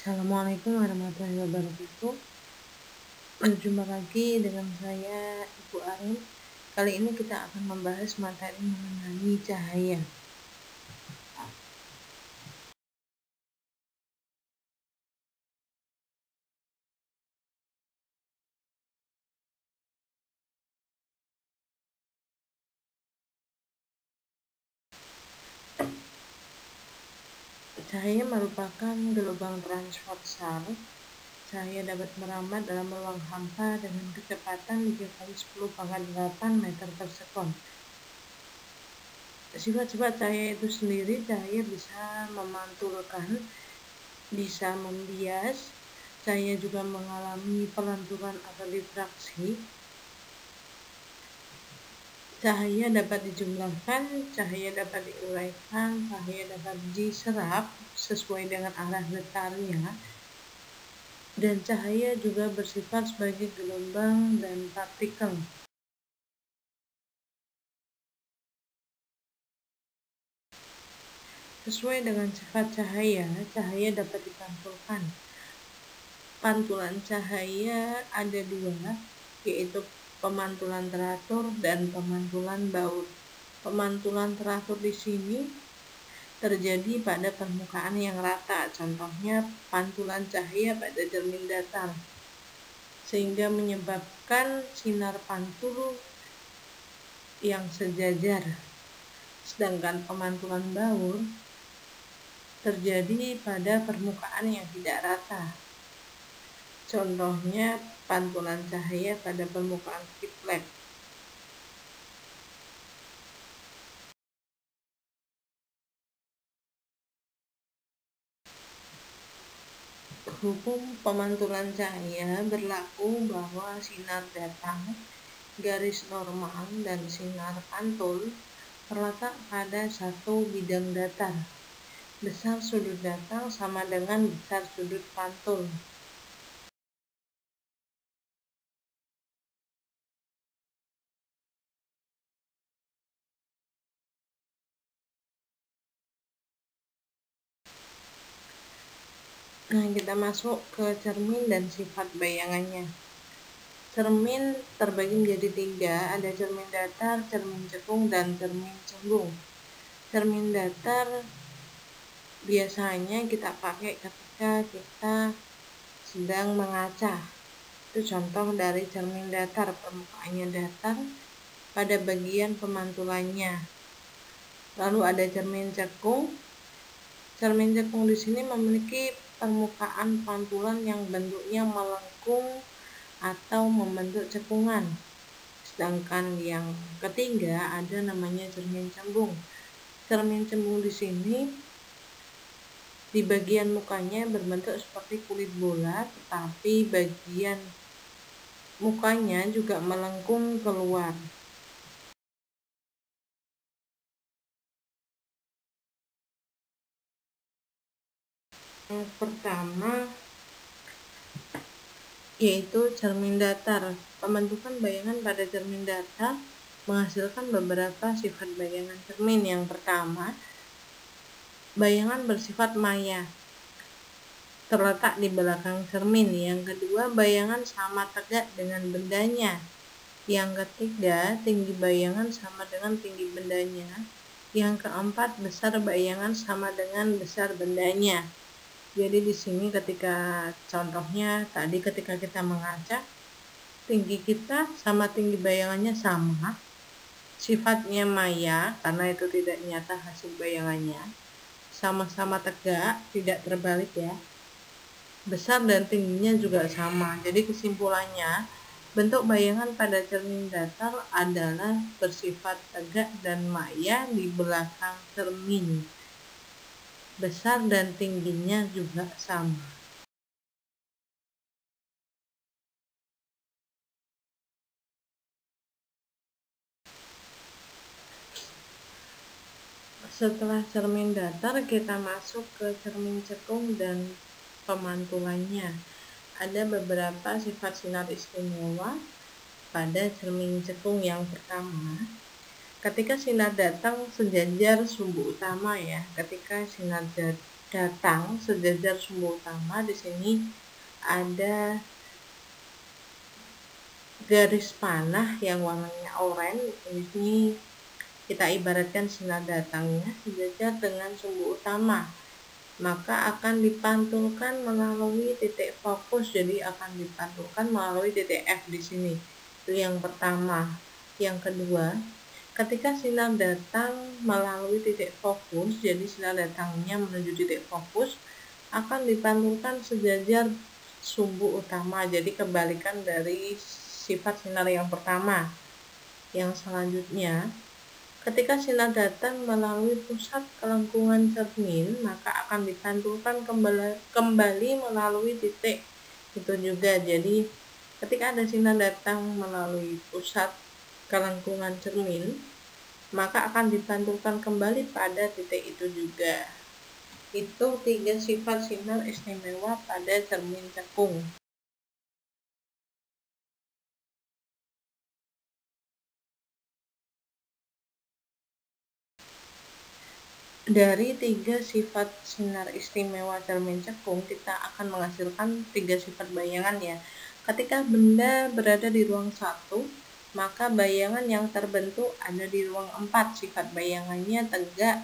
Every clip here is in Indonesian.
Assalamualaikum warahmatullahi wabarakatuh. Berjumpa lagi dengan saya Ibu Arin. Kali ini kita akan membahas materi mengenai cahaya. Cahaya merupakan gelombang transversal. Cahaya dapat merambat dalam ruang hampa dengan kecepatan 3 × 10⁻8 meter per sekon. Sifat-sifat cahaya itu sendiri, cahaya bisa memantulkan, bisa membias, cahaya juga mengalami pelanturan atau difraksi. Cahaya dapat dijumlahkan, cahaya dapat diuraikan, cahaya dapat diserap sesuai dengan arah getarnya, dan cahaya juga bersifat sebagai gelombang dan partikel. Sesuai dengan sifat cahaya, cahaya dapat dipantulkan. Pantulan cahaya ada dua, yaitu pemantulan teratur dan pemantulan baur. Pemantulan teratur di sini terjadi pada permukaan yang rata, contohnya pantulan cahaya pada cermin datar, sehingga menyebabkan sinar pantul yang sejajar. Sedangkan pemantulan baur terjadi pada permukaan yang tidak rata, contohnya pantulan cahaya pada permukaan kiplek. Hukum pemantulan cahaya berlaku bahwa sinar datang, garis normal, dan sinar pantul terletak pada satu bidang datar. Besar sudut datang sama dengan besar sudut pantul. Nah, kita masuk ke cermin dan sifat bayangannya. Cermin terbagi menjadi 3, ada cermin datar, cermin cekung, dan cermin cembung. Cermin datar biasanya kita pakai ketika kita sedang mengaca. Itu contoh dari cermin datar, permukaannya datar pada bagian pemantulannya. Lalu ada cermin cekung. Cermin cekung di sini memiliki permukaan pantulan yang bentuknya melengkung atau membentuk cekungan. Sedangkan yang ketiga ada namanya cermin cembung. Cermin cembung di sini di bagian mukanya berbentuk seperti kulit bola, tetapi bagian mukanya juga melengkung keluar. Yang pertama yaitu cermin datar. Pembentukan bayangan pada cermin datar menghasilkan beberapa sifat bayangan cermin. Yang pertama, bayangan bersifat maya, terletak di belakang cermin. Yang kedua, bayangan sama tegak dengan bendanya. Yang ketiga, tinggi bayangan sama dengan tinggi bendanya. Yang keempat, besar bayangan sama dengan besar bendanya. Jadi di sini ketika contohnya tadi ketika kita mengaca, tinggi kita sama tinggi bayangannya sama, sifatnya maya karena itu tidak nyata hasil bayangannya, sama-sama tegak, tidak terbalik ya, besar dan tingginya juga sama. Jadi kesimpulannya, bentuk bayangan pada cermin datar adalah bersifat tegak dan maya di belakang cermin. Besar dan tingginya juga sama. Setelah cermin datar, kita masuk ke cermin cekung dan pemantulannya. Ada beberapa sifat sinar istimewa pada cermin cekung. Yang pertama, ketika sinar datang sejajar sumbu utama ya. Ketika sinar datang sejajar sumbu utama, di sini ada garis panah yang warnanya oranye. Di sini kita ibaratkan sinar datangnya sejajar dengan sumbu utama, maka akan dipantulkan melalui titik fokus. Jadi akan dipantulkan melalui titik F di sini. Itu yang pertama. Yang kedua, ketika sinar datang melalui titik fokus, jadi sinar datangnya menuju titik fokus, akan dipantulkan sejajar sumbu utama. Jadi kebalikan dari sifat sinar yang pertama. Yang selanjutnya, ketika sinar datang melalui pusat kelengkungan cermin, maka akan dipantulkan kembali melalui titik itu juga. Jadi ketika ada sinar datang melalui pusat kelengkungan cermin, maka akan dipantulkan kembali pada titik itu juga. Itu 3 sifat sinar istimewa pada cermin cekung. Dari 3 sifat sinar istimewa cermin cekung, kita akan menghasilkan 3 sifat bayangan ya. Ketika benda berada di ruang 1, maka bayangan yang terbentuk ada di ruang 4. Sifat bayangannya tegak,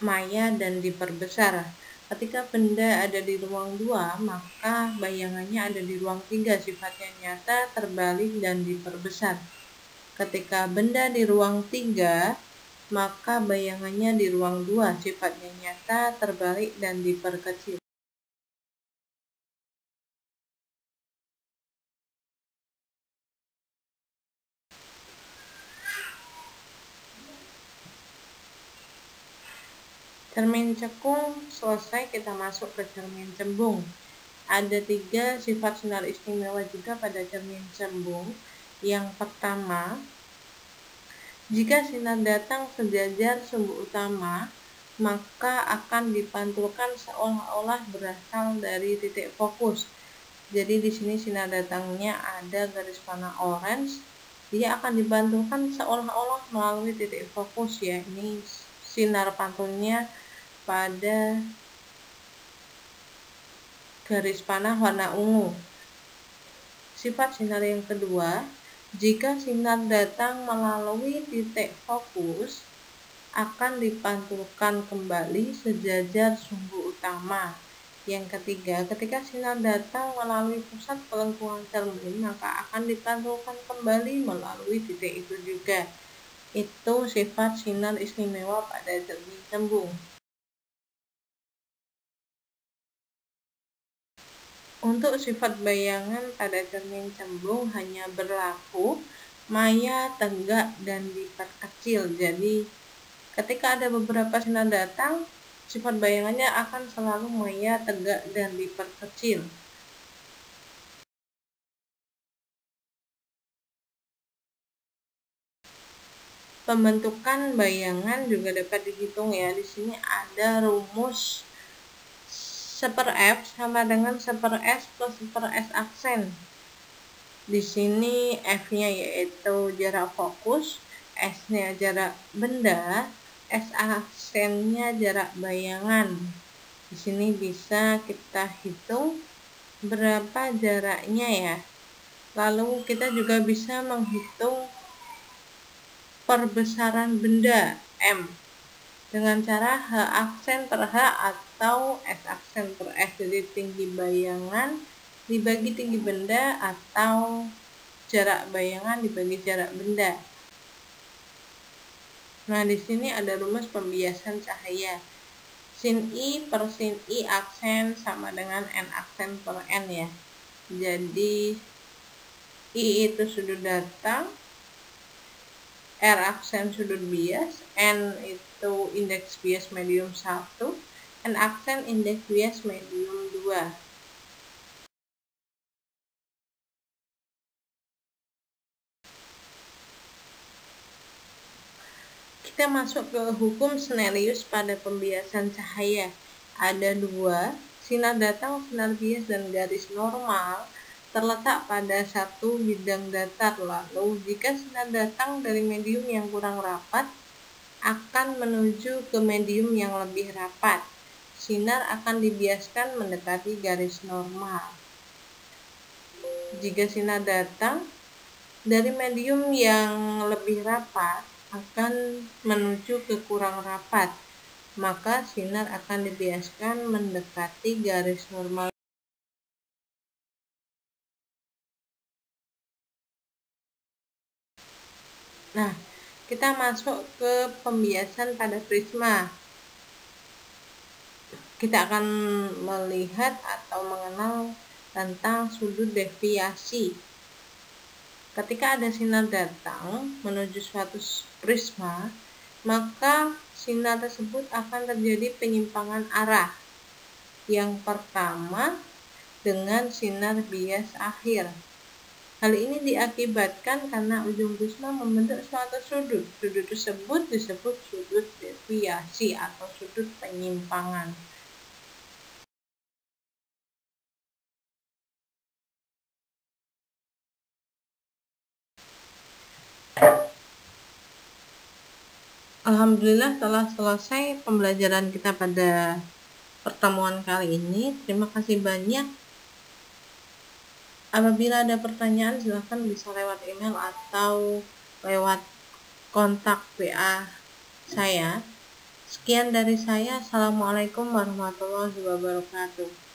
maya, dan diperbesar. Ketika benda ada di ruang 2, maka bayangannya ada di ruang 3. Sifatnya nyata, terbalik, dan diperbesar. Ketika benda di ruang 3, maka bayangannya di ruang 2, sifatnya nyata, terbalik, dan diperkecil. Cermin cekung selesai, kita masuk ke cermin cembung. Ada 3 sifat sinar istimewa juga pada cermin cembung. Yang pertama, jika sinar datang sejajar sumbu utama, maka akan dipantulkan seolah-olah berasal dari titik fokus. Jadi di sini sinar datangnya ada garis panah orange, dia akan dipantulkan seolah-olah melalui titik fokus ya. Ini sinar pantulnya pada garis panah warna ungu. Sifat sinar yang kedua, jika sinar datang melalui titik fokus, akan dipantulkan kembali sejajar sumbu utama. Yang ketiga, ketika sinar datang melalui pusat kelengkungan cermin, maka akan dipantulkan kembali melalui titik itu juga. Itu sifat sinar istimewa pada cermin cembung. Untuk sifat bayangan pada cermin cembung hanya berlaku maya, tegak, dan diperkecil. Jadi ketika ada beberapa sinar datang, sifat bayangannya akan selalu maya, tegak, dan diperkecil. Pembentukan bayangan juga dapat dihitung ya. Di sini ada rumus 1/F sama dengan 1/S plus 1/S aksen. Di sini F-nya yaitu jarak fokus, S-nya jarak benda, S aksennya jarak bayangan. Di sini bisa kita hitung berapa jaraknya ya. Lalu kita juga bisa menghitung perbesaran benda M dengan cara H aksen per H atau S aksen per S. Jadi tinggi bayangan dibagi tinggi benda atau jarak bayangan dibagi jarak benda. Nah, di sini ada rumus pembiasan cahaya. Sin I per sin I aksen sama dengan N aksen per N ya. Jadi I itu sudut datang, R aksen sudut bias, N itu indeks bias medium 1, N aksen indeks bias medium 2. Kita masuk ke hukum Snellius pada pembiasan cahaya. Ada 2, sinar datang, sinar bias, dan garis normal terletak pada satu bidang datar. Lalu jika sinar datang dari medium yang kurang rapat, akan menuju ke medium yang lebih rapat. sinar akan dibiaskan mendekati garis normal. Jika sinar datang dari medium yang lebih rapat akan menuju ke kurang rapat, maka sinar akan dibiaskan mendekati garis normal. Nah, kita masuk ke pembiasan pada prisma. Kita akan melihat atau mengenal tentang sudut deviasi. Ketika ada sinar datang menuju suatu prisma, maka sinar tersebut akan terjadi penyimpangan arah. Yang pertama dengan sinar bias akhir. Hal ini diakibatkan karena ujung prisma membentuk suatu sudut. Sudut tersebut disebut sudut deviasi atau sudut penyimpangan. Alhamdulillah telah selesai pembelajaran kita pada pertemuan kali ini. Terima kasih banyak. Apabila ada pertanyaan silahkan bisa lewat email atau lewat kontak WA saya. Sekian dari saya. Assalamualaikum warahmatullahi wabarakatuh.